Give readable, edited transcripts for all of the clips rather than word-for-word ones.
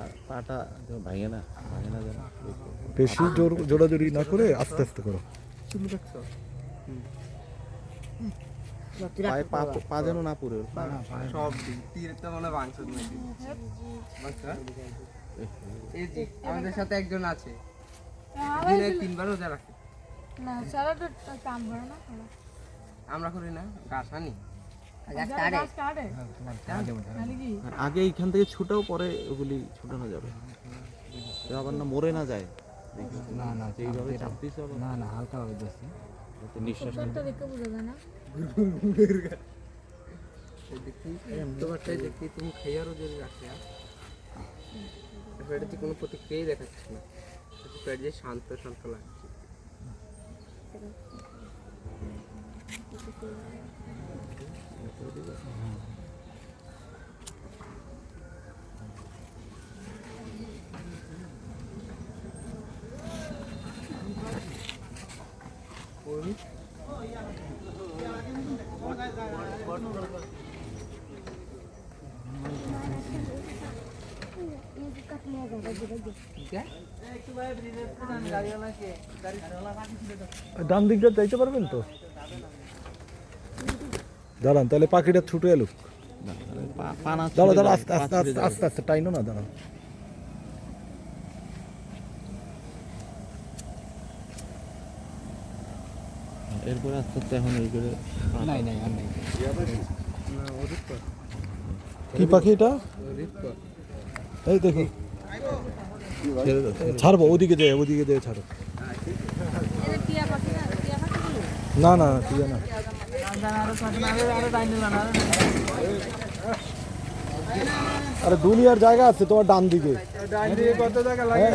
আর পাটা ভাঙে না যেন। বেশি জোরাজোরি না করে আস্তে আস্তে করো। পায়ে পা যেন না পুরে সব তীরটা মনে ভাঙছে নাকি এই যে আমাদের সাথে একজন আছে দিনে 3 বার রোজা রাখে না সারা তো কাম করে না আমরা করি না গাছ আনি আগে এইখান থেকে ছুটাও পরে ওগুলি ছুটানো যাবে আবার না মরে না যায় না না এইভাবে চাপ দিতে হবে না না হালকা ভাবে দিচ্ছি নিঃশ্বাস দেখে বোঝা যায় না দেখি তোমারটাই দেখি তুমি খাইয়া রোজা রাখে পেটে কোনো প্রতিক্রিয়াই দেখাচ্ছে না পেট যে শান্ত শান্ত লাগছে ডান দিকটা যাইতে পারবেন তো? দাঁড়ান তাহলে পাখিটা ছুটে এলুক। দাঁড়া দাঁড়া আস্তে আস্তে আস্তে আস্তে আস্তে টাইনো না, দাঁড়াও। এরপরে আস্তে আস্তে এখন এই করে নাই নাই আর নাই কি পাখি এটা? এই দেখো ছাড়বো, ওদিকে যায় ছাড়ো। না না টিয়া না, আরে দুনিয়ার জায়গা আছে তোমার ডান দিকে।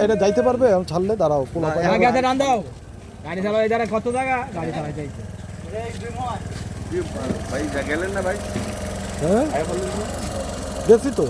এটা যাইতে পারবে? ছাড়লে দাঁড়াও, গাড়ি চালাও এই কত জায়গা গাড়ি চালাই যাইছে ভাই গেলেন না ভাই? হ্যাঁ গেছি তো।